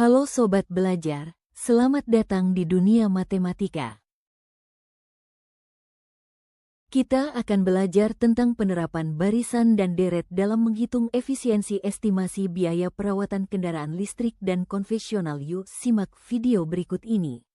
Halo Sobat Belajar, selamat datang di dunia matematika. Kita akan belajar tentang penerapan barisan dan deret dalam menghitung efisiensi estimasi biaya perawatan kendaraan listrik dan konvensional. Yuk simak video berikut ini.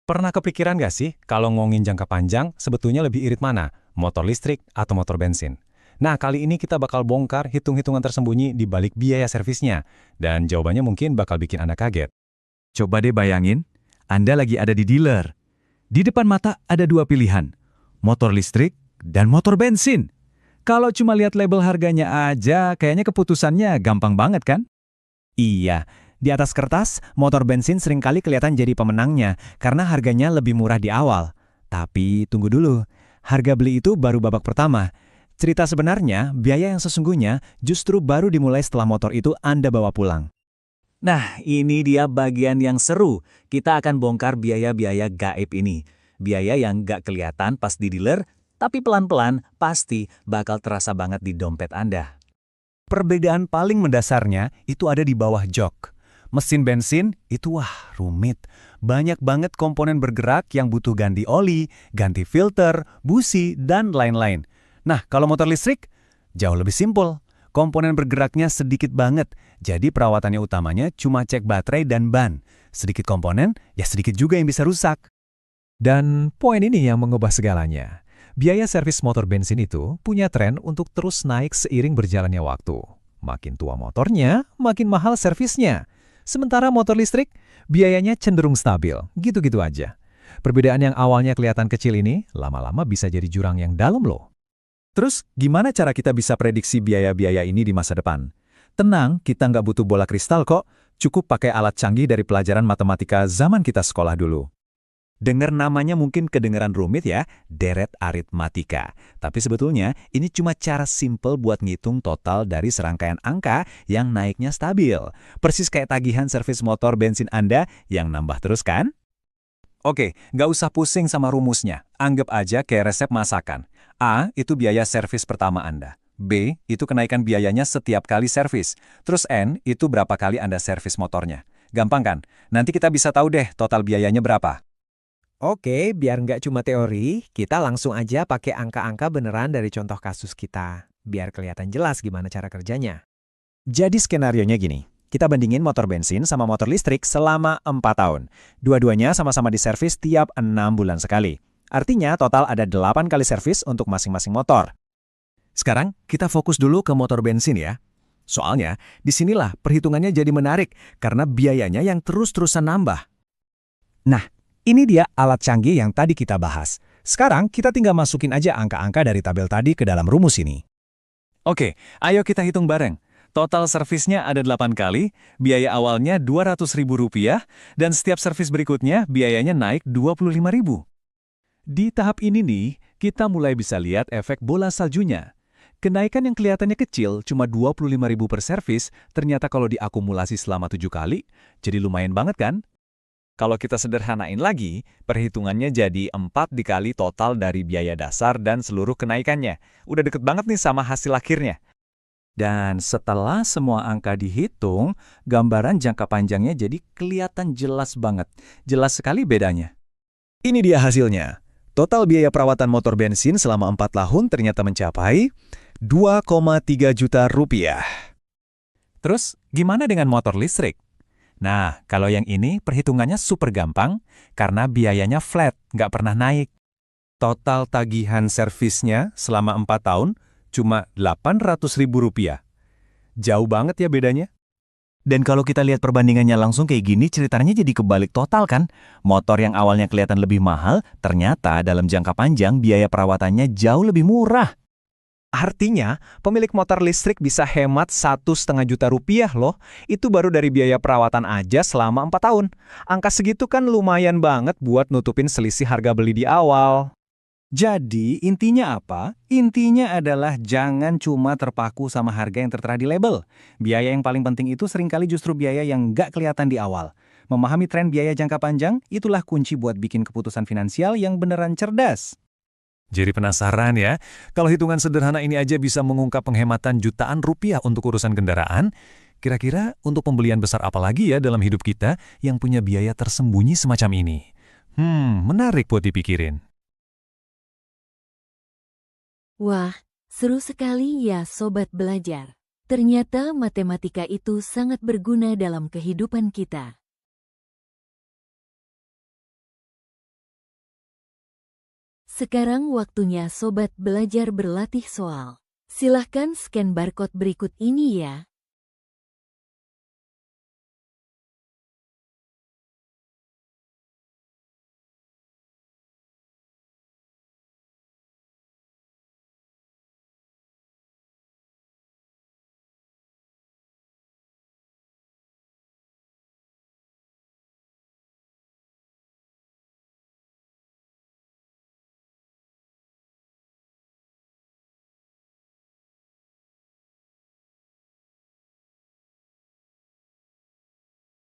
Pernah kepikiran gak sih kalau ngomongin jangka panjang sebetulnya lebih irit mana? Motor listrik atau motor bensin? Nah, kali ini kita bakal bongkar hitung-hitungan tersembunyi di balik biaya servisnya. Dan jawabannya mungkin bakal bikin Anda kaget. Coba deh bayangin, Anda lagi ada di dealer. Di depan mata ada dua pilihan, motor listrik dan motor bensin. Kalau cuma lihat label harganya aja, kayaknya keputusannya gampang banget kan? Iya, di atas kertas, motor bensin seringkali kelihatan jadi pemenangnya karena harganya lebih murah di awal. Tapi tunggu dulu, harga beli itu baru babak pertama. Cerita sebenarnya, biaya yang sesungguhnya justru baru dimulai setelah motor itu Anda bawa pulang. Nah, ini dia bagian yang seru. Kita akan bongkar biaya-biaya gaib ini. Biaya yang gak kelihatan pas di dealer, tapi pelan-pelan pasti bakal terasa banget di dompet Anda. Perbedaan paling mendasarnya itu ada di bawah jok. Mesin bensin itu rumit. Banyak banget komponen bergerak yang butuh ganti oli, ganti filter, busi, dan lain-lain. Nah, kalau motor listrik, jauh lebih simpel. Komponen bergeraknya sedikit banget, jadi perawatannya utamanya cuma cek baterai dan ban. Sedikit komponen, ya sedikit juga yang bisa rusak. Dan poin ini yang mengubah segalanya. Biaya servis motor bensin itu punya tren untuk terus naik seiring berjalannya waktu. Makin tua motornya, makin mahal servisnya. Sementara motor listrik, biayanya cenderung stabil, gitu-gitu aja. Perbedaan yang awalnya kelihatan kecil ini, lama-lama bisa jadi jurang yang dalam loh. Terus, gimana cara kita bisa prediksi biaya-biaya ini di masa depan? Tenang, kita nggak butuh bola kristal kok. Cukup pakai alat canggih dari pelajaran matematika zaman kita sekolah dulu. Dengar namanya mungkin kedengeran rumit ya, deret aritmatika. Tapi sebetulnya ini cuma cara simple buat ngitung total dari serangkaian angka yang naiknya stabil. Persis kayak tagihan servis motor bensin Anda yang nambah terus kan? Oke, nggak usah pusing sama rumusnya. Anggap aja kayak resep masakan. A itu biaya servis pertama Anda. B itu kenaikan biayanya setiap kali servis. Terus N itu berapa kali Anda servis motornya. Gampang kan? Nanti kita bisa tahu deh total biayanya berapa. Oke, biar nggak cuma teori, kita langsung aja pakai angka-angka beneran dari contoh kasus kita. Biar kelihatan jelas gimana cara kerjanya. Jadi skenarionya gini. Kita bandingin motor bensin sama motor listrik selama 4 tahun. Dua-duanya sama-sama diservis tiap 6 bulan sekali. Artinya total ada 8 kali servis untuk masing-masing motor. Sekarang kita fokus dulu ke motor bensin ya. Soalnya disinilah perhitungannya jadi menarik karena biayanya yang terus-terusan nambah. Nah, ini dia alat canggih yang tadi kita bahas. Sekarang kita tinggal masukin aja angka-angka dari tabel tadi ke dalam rumus ini. Oke, ayo kita hitung bareng. Total servisnya ada 8 kali, biaya awalnya Rp200.000, dan setiap servis berikutnya biayanya naik Rp25.000. Di tahap ini nih, kita mulai bisa lihat efek bola saljunya. Kenaikan yang kelihatannya kecil, cuma Rp25.000 per servis, ternyata kalau diakumulasi selama 7 kali, jadi lumayan banget kan? Kalau kita sederhanain lagi, perhitungannya jadi 4 dikali total dari biaya dasar dan seluruh kenaikannya. Udah deket banget nih sama hasil akhirnya. Dan setelah semua angka dihitung, gambaran jangka panjangnya jadi kelihatan jelas banget. Jelas sekali bedanya. Ini dia hasilnya. Total biaya perawatan motor bensin selama 4 tahun ternyata mencapai Rp2,3 juta. Terus, gimana dengan motor listrik? Nah, kalau yang ini perhitungannya super gampang karena biayanya flat, nggak pernah naik. Total tagihan servisnya selama 4 tahun cuma Rp800.000. Jauh banget ya bedanya. Dan kalau kita lihat perbandingannya langsung kayak gini, ceritanya jadi kebalik total kan? Motor yang awalnya kelihatan lebih mahal, ternyata dalam jangka panjang biaya perawatannya jauh lebih murah. Artinya, pemilik motor listrik bisa hemat Rp1,5 juta loh. Itu baru dari biaya perawatan aja selama 4 tahun. Angka segitu kan lumayan banget buat nutupin selisih harga beli di awal. Jadi, intinya apa? Intinya adalah jangan cuma terpaku sama harga yang tertera di label. Biaya yang paling penting itu seringkali justru biaya yang nggak kelihatan di awal. Memahami tren biaya jangka panjang, itulah kunci buat bikin keputusan finansial yang beneran cerdas. Jadi penasaran ya, kalau hitungan sederhana ini aja bisa mengungkap penghematan jutaan rupiah untuk urusan kendaraan, kira-kira untuk pembelian besar apa lagi ya dalam hidup kita yang punya biaya tersembunyi semacam ini? Menarik buat dipikirin. Wah, seru sekali ya Sobat Belajar. Ternyata matematika itu sangat berguna dalam kehidupan kita. Sekarang waktunya Sobat Belajar berlatih soal. Silahkan scan barcode berikut ini ya.